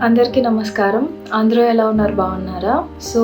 అందరికీ నమస్కారం. అందరూ ఎలా ఉన్నారు? బాగున్నారా? సో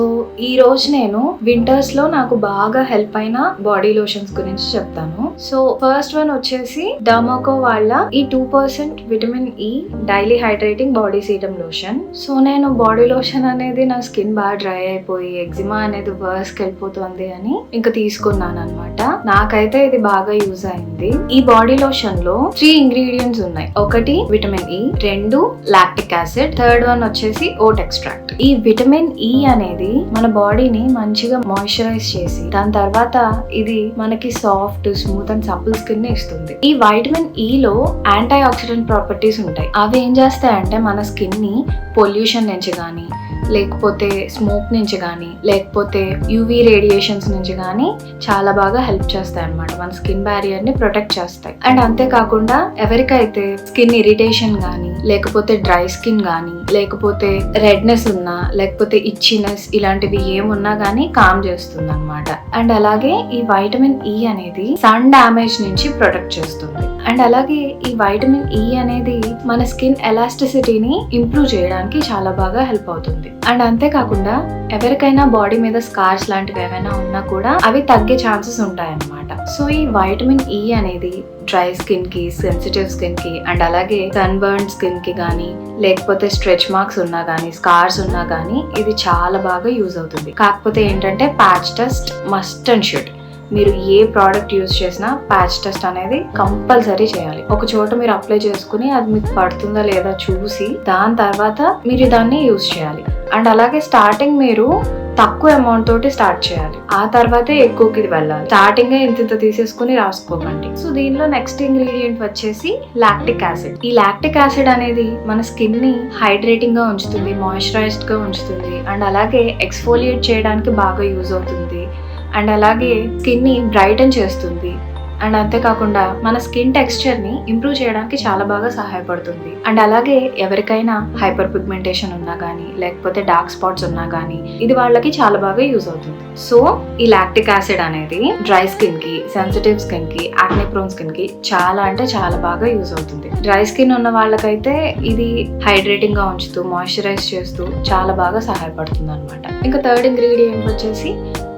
ఈ రోజు నేను వింటర్స్ లో నాకు బాగా హెల్ప్ అయిన బాడీ లోషన్స్ గురించి చెప్తాను. సో ఫస్ట్ వన్ వచ్చేసి డర్మాకో వాళ్ళ ఈ 2% vitamin E daily hydrating body serum lotion. So నేను బాడీ లోషన్ అనేది నా స్కిన్ బాగా డ్రై అయిపోయి ఎగ్జిమా అనేది వర్స్ కి వెళ్ళిపోతుంది అని ఇంకా తీసుకున్నాను అనమాట. నాకైతే ఇది బాగా యూజ్ అయింది. ఈ బాడీ లోషన్ లో 3 ఇంగ్రీడియంట్స్ ఉన్నాయి. ఒకటి vitamin E, 2 lactic acid, third one వచ్చేసి ఓట్ ఎక్స్ట్రాక్ట్. ఈ విటమిన్ ఈ అనేది మన బాడీని మంచిగా మాయిశ్చరైజ్ చేసి దాని తర్వాత ఇది మనకి soft, smooth and supple skin ని ఇస్తుంది. ఈ వైటమిన్ ఈ లో యాంటీ ఆక్సిడెంట్ ప్రాపర్టీస్ ఉంటాయి. అవి ఏం చేస్తాయంటే మన స్కిన్ ని పొల్యూషన్ నుంచి కానీ, లేకపోతే స్మోక్ నుంచి కానీ, లేకపోతే యూవీ రేడియేషన్స్ నుంచి కానీ చాలా బాగా హెల్ప్ చేస్తాయి అన్నమాట. మన స్కిన్ బ్యారియర్ ని ప్రొటెక్ట్ చేస్తాయి. అండ్ అంతేకాకుండా ఎవరికైతే స్కిన్ ఇరిటేషన్ కానీ, లేకపోతే డ్రై స్కిన్ కానీ, లేకపోతే రెడ్నెస్ ఉన్నా, లేకపోతే ఇచ్చినెస్ ఇలాంటివి ఏమున్నా కానీ కామ్ చేస్తుంది అనమాట. అండ్ అలాగే ఈ వైటమిన్ ఈ అనేది సన్ డ్యామేజ్ నుంచి ప్రొటెక్ట్ చేస్తుంది. అండ్ అలాగే ఈ వైటమిన్ ఈ అనేది మన స్కిన్ ఎలాస్టిసిటీని ఇంప్రూవ్ చేయడానికి చాలా బాగా హెల్ప్ అవుతుంది. అండ్ అంతేకాకుండా ఎవరికైనా బాడీ మీద స్కార్స్ లాంటివి ఏమైనా ఉన్నా కూడా అవి తగ్గే ఛాన్సెస్ ఉంటాయన్నమాట. సో ఈ వైటమిన్ ఈ అనేది డ్రై స్కిన్ కి, సెన్సిటివ్ స్కిన్ కి, అండ్ అలాగే సన్ బర్న్ స్కిన్ కి కానీ, లేకపోతే స్ట్రెచ్ మార్క్స్ ఉన్నా కానీ, స్కార్స్ ఉన్నా కానీ ఇది చాలా బాగా యూజ్ అవుతుంది. కాకపోతే ఏంటంటే patch test must and should. మీరు ఏ ప్రోడక్ట్ యూజ్ చేసినా ప్యాచ్ టెస్ట్ అనేది కంపల్సరీ చేయాలి. ఒక చోట మీరు అప్లై చేసుకుని అది మీకు పడుతుందా లేదా చూసి దాని తర్వాత మీరు దాన్ని యూజ్ చేయాలి. అండ్ అలాగే స్టార్టింగ్ మీరు తక్కువ అమౌంట్ తోటి స్టార్ట్ చేయాలి. ఆ తర్వాతే ఎక్కువకి వెళ్ళాలి. స్టార్టింగ్ ఇంత తీసేసుకుని రాసుకోకండి. సో దీనిలో నెక్స్ట్ ఇంగ్రీడియంట్ వచ్చేసి లాక్టిక్ యాసిడ్. ఈ లాక్టిక్ యాసిడ్ అనేది మన స్కిన్ ని హైడ్రేటింగ్ గా ఉంచుతుంది, మాయిశ్చరైజ్డ్ గా ఉంచుతుంది. అండ్ అలాగే ఎక్స్ఫోలియేట్ చేయడానికి బాగా యూజ్ అవుతుంది. అండ్ అలాగే స్కిన్ ని బ్రైటన్ చేస్తుంది. అండ్ అంతేకాకుండా మన స్కిన్ టెక్స్చర్ ని ఇంప్రూవ్ చేయడానికి చాలా బాగా సహాయపడుతుంది. అండ్ అలాగే ఎవరికైనా హైపర్ పిగ్మెంటేషన్ ఉన్నా కానీ, లేకపోతే డార్క్ స్పాట్స్ ఉన్నా కానీ ఇది వాళ్ళకి చాలా బాగా యూజ్ అవుతుంది. సో ఈ లాక్టిక్ యాసిడ్ అనేది డ్రై స్కిన్ కి, సెన్సిటివ్ స్కిన్ కి, యాక్నే ప్రోన్ స్కిన్ కి చాలా అంటే చాలా బాగా యూజ్ అవుతుంది. డ్రై స్కిన్ ఉన్న వాళ్ళకైతే ఇది హైడ్రేటింగ్ గా ఉంచుతూ, మాయిశ్చరైజ్ చేస్తూ చాలా బాగా సహాయపడుతుంది అనమాట. ఇంకా థర్డ్ ఇంగ్రీడియంట్ వచ్చేసి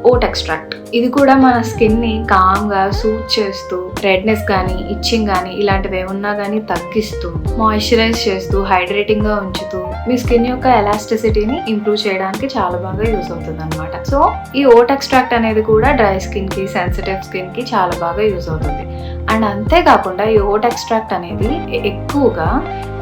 ఓట్ ఎక్స్ట్రాక్ట్. ఇది కూడా మన స్కిన్ ని కామ్ గా సూట్ చేస్తూ, రెడ్నెస్ కానీ, ఇచ్చింగ్ కానీ ఇలాంటివి ఏమున్నా కానీ తగ్గిస్తూ, మాయిశ్చరైజ్ చేస్తూ, హైడ్రేటింగ్ గా ఉంచుతూ మీ స్కిన్ యొక్క ఎలాస్టిసిటీని ఇంప్రూవ్ చేయడానికి చాలా బాగా యూజ్ అవుతుంది అనమాట. సో ఈ ఓట్ ఎక్స్ట్రాక్ట్ అనేది కూడా డ్రై స్కిన్ కి, సెన్సిటివ్ స్కిన్ కి చాలా బాగా యూజ్ అవుతుంది. అండ్ అంతేకాకుండా ఈ ఓట్ ఎక్స్ట్రాక్ట్ అనేది ఎక్కువగా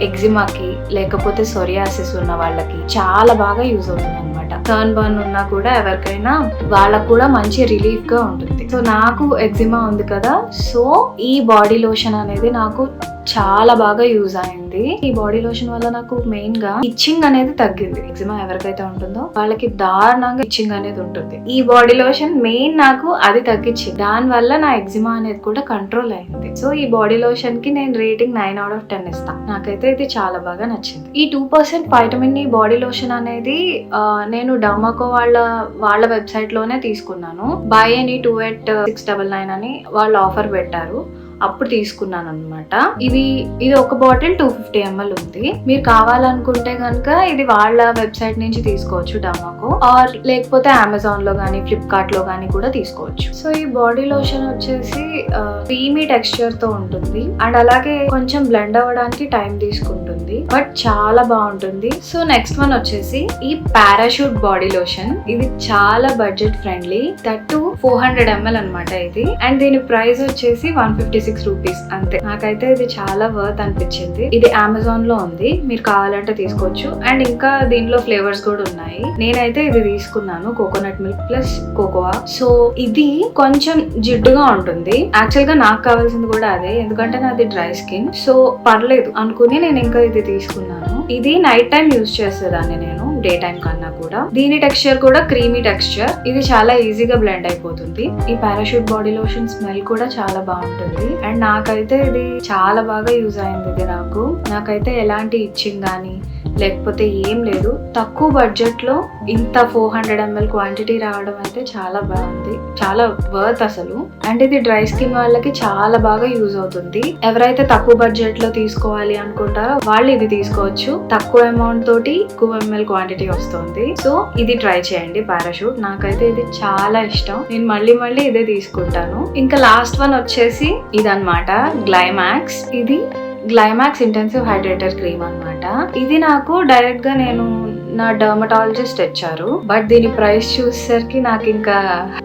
ఎగ్జిమాకి, లేకపోతే సోరియాసిస్ ఉన్న వాళ్ళకి చాలా బాగా యూజ్ అవుతుంది అనమాట. సన్ బర్న్ ఉన్నా కూడా ఎవరికైనా వాళ్ళకు కూడా మంచి రిలీఫ్ గా ఉంటుంది. సో నాకు ఎగ్జిమా ఉంది కదా, సో ఈ బాడీ లోషన్ అనేది నాకు చాలా బాగా యూజ్ అయింది. ఈ బాడీ లోషన్ వల్ల నాకు మెయిన్ గా ఇచ్చింగ్ అనేది తగ్గింది. ఎగ్జిమా ఎవరికైతే ఉంటుందో వాళ్ళకి దారుణంగా ఇచ్చింగ్ అనేది ఉంటుంది. ఈ బాడీ లోషన్ మెయిన్ నాకు అది తగ్గించింది. దాని వల్ల నా ఎగ్జిమా అనేది కూడా కంట్రోల్ అయింది. సో ఈ బాడీ లోషన్ కి నేను రేటింగ్ 9/10 ఇస్తాను. నాకైతే ఇది చాలా బాగా నచ్చింది. ఈ 2% వైటమిన్ ఈ బాడీ లోషన్ అనేది నేను డర్మాకో వాళ్ళ వెబ్సైట్ లోనే తీసుకున్నాను. బై ఎనీ 2 at 699 అని వాళ్ళు ఆఫర్ పెట్టారు. అప్పుడు తీసుకున్నాను అనమాట. ఇది ఒక బాటిల్ 250 ml ఉంది. మీరు కావాలనుకుంటే కనుక ఇది వాళ్ళ వెబ్సైట్ నుంచి తీసుకోవచ్చు, డర్మాకో, ఆర్ లేకపోతే అమెజాన్ లో గానీ, ఫ్లిప్కార్ట్ లో గానీ కూడా తీసుకోవచ్చు. సో ఈ బాడీ లోషన్ వచ్చేసి క్రీమీ టెక్స్చర్ తో ఉంటుంది. అండ్ అలాగే కొంచెం బ్లెండ్ అవ్వడానికి టైం తీసుకుంటుంది, బట్ చాలా బాగుంటుంది. సో నెక్స్ట్ వన్ వచ్చేసి ఈ పారాషూట్ బాడీ లోషన్. ఇది చాలా బడ్జెట్ ఫ్రెండ్లీ, దట్టు 400 ml అనమాట ఇది. అండ్ దీని ప్రైస్ వచ్చేసి 156 రూపీస్ అంతే. నాకైతే ఇది చాలా వర్త్ అనిపించింది. ఇది అమెజాన్ లో ఉంది, మీరు కావాలంటే తీసుకోవచ్చు. అండ్ ఇంకా దీనిలో ఫ్లేవర్స్ కూడా ఉన్నాయి. నేనైతే ఇది తీసుకున్నాను, coconut milk plus cocoa. So ఇది కొంచెం జిడ్డుగా ఉంటుంది. యాక్చువల్ గా నాకు కావాల్సింది కూడా అదే, ఎందుకంటే నాది డ్రై స్కిన్. సో పర్లేదు అనుకుని నేను ఇంకా ఇది తీసుకున్నాను. ఇది నైట్ టైం యూజ్ చేసేదాన్ని నేను, డే టైం కన్నా కూడా. దీని టెక్స్చర్ కూడా క్రీమీ టెక్స్చర్. ఇది చాలా ఈజీగా బ్లెండ్ అయిపోతుంది. ఈ పారాషూట్ బాడీ లోషన్ స్మెల్ కూడా చాలా బాగుంటుంది. అండ్ నాకైతే ఇది చాలా బాగా యూజ్ అయింది. ఇది నాకైతే ఎలాంటి ఇచ్చింగ్ కానీ, లేకపోతే ఏం లేదు. తక్కువ బడ్జెట్లో ఇంత 400 ml క్వాంటిటీ రావడం అయితే చాలా బాగుంది, చాలా వర్త్ అసలు. అండ్ ఇది డ్రై స్కిన్ వాళ్ళకి చాలా బాగా యూజ్ అవుతుంది. ఎవరైతే తక్కువ బడ్జెట్ లో తీసుకోవాలి అనుకుంటారో వాళ్ళు ఇది తీసుకోవచ్చు. తక్కువ అమౌంట్ తోటి ఎక్కువ ml క్వాంటిటీ వస్తుంది. సో ఇది ట్రై చేయండి పారాషూట్. నాకైతే ఇది చాలా ఇష్టం, నేను మళ్ళీ ఇదే తీసుకుంటాను. ఇంకా లాస్ట్ వన్ వచ్చేసి ఇదన్నమాట, గ్లైమాక్స్. ఇది గ్లైమాక్స్ ఇంటెన్సివ్ హైడ్రేటర్ క్రీమ్ అన్నమాట. ఇది నాకు డైరెక్ట్ గా నేను నా డర్మటాలజిస్ట్ ఇచ్చారు. బట్ దీని ప్రైస్ చూసేసరికి నాకు ఇంకా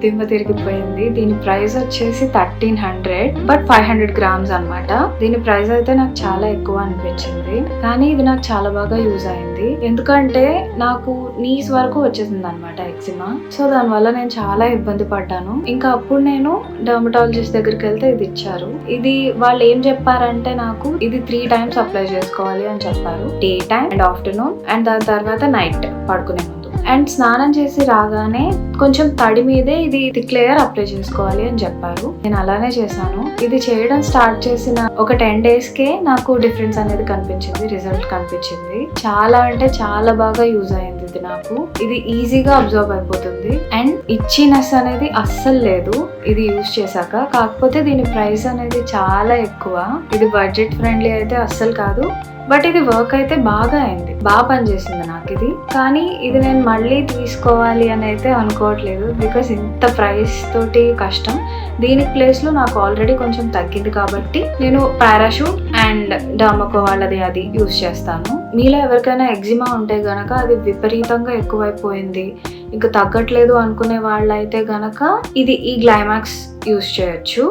దిమ్మ తిరిగిపోయింది. దీని ప్రైస్ వచ్చేసి 1300, బట్ 500 grams అన్నమాట. దీని ప్రైస్ అయితే నాకు చాలా ఎక్కువ అనిపించింది, కానీ ఇది నాకు చాలా బాగా యూజ్ అయింది. ఎందుకంటే నాకు నీస్ వరకు వచ్చేసింది అనమాట ఎక్సిమా. సో దానివల్ల నేను చాలా ఇబ్బంది పడ్డాను. ఇంకా అప్పుడు నేను డర్మటాలజిస్ట్ దగ్గరికి వెళ్తే ఇది ఇచ్చారు. ఇది వాళ్ళు ఏం చెప్పారంటే నాకు ఇది 3 times అప్లై చేసుకోవాలి అని చెప్పారు. Day time and afternoon and దాని తర్వాత నైట్ పడుకునే ముందు. అండ్ స్నానం చేసి రాగానే కొంచెం తడి మీదే ఇది థిక్ లేయర్ అప్లై చేసుకోవాలి అని చెప్పారు. నేను అలానే చేశాను. ఇది చేయడం స్టార్ట్ చేసిన ఒక 10 days కే నాకు డిఫరెన్స్ అనేది కనిపించింది, రిజల్ట్ కనిపించింది. చాలా అంటే చాలా బాగా యూజ్ అయింది ఇది నాకు. ఇది ఈజీగా అబ్జర్వ్ అయిపోతుంది అండ్ ఇచ్చినెస్ అనేది అస్సలు లేదు ఇది యూజ్ చేశాక. కాకపోతే దీని ప్రైస్ అనేది చాలా ఎక్కువ. ఇది బడ్జెట్ ఫ్రెండ్లీ అయితే అస్సలు కాదు, బట్ ఇది వర్క్ అయితే బాగా అయింది, బాగా పనిచేసింది నాకు ఇది. కానీ ఇది నేను మళ్ళీ తీసుకోవాలి అని అయితే అనుకోవట్లేదు, బికాస్ ఇంత ప్రైస్ తోటి కష్టం. దీని ప్లేస్ లో నాకు ఆల్రెడీ కొంచెం తగ్గింది కాబట్టి నేను పారాషూట్ అండ్ డర్మకో వాళ్ళది అది యూజ్ చేస్తాను. మీలో ఎవరికైనా ఎగ్జిమా ఉంటే గనక అది విపరీతంగా ఎక్కువైపోయింది, ఇంకా తగ్గట్లేదు అనుకునే వాళ్ళైతే గనక ఈ గ్లైమాక్స్ యూజ్ చేయొచ్చు.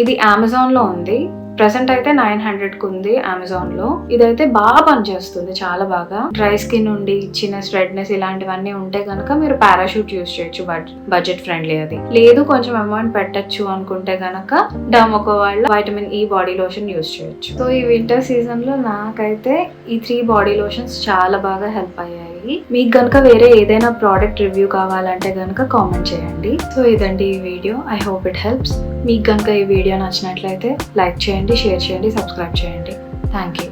ఇది అమెజాన్ లో ఉంది, ప్రెసెంట్ అయితే 900 ఉంది అమెజాన్ లో. ఇదైతే బాగా పనిచేస్తుంది, చాలా బాగా. డ్రై స్కిన్ ఉండి ఇచ్చినెస్, రెడ్నెస్ ఇలాంటివన్నీ ఉంటే కనుక మీరు పారాషూట్ యూజ్ చేయొచ్చు, బడ్జెట్ ఫ్రెండ్లీ. అది లేదు కొంచెం అమౌంట్ పెట్టచ్చు అనుకుంటే గనక డర్మకో వాళ్ళ vitamin E body lotion use చేయొచ్చు. సో ఈ వింటర్ సీజన్ లో నాకైతే ఈ 3 బాడీ లోషన్స్ చాలా బాగా హెల్ప్ అయ్యాయి. మీకు గనుక వేరే ఏదైనా ప్రోడక్ట్ రివ్యూ కావాలంటే గనుక కామెంట్ చేయండి. సో ఇదండి ఈ video. I hope it helps. మీకు గనుక ఈ వీడియో నచ్చినట్లయితే లైక్ చేయండి, షేర్ చేయండి, సబ్స్క్రైబ్ చేయండి. Thank you.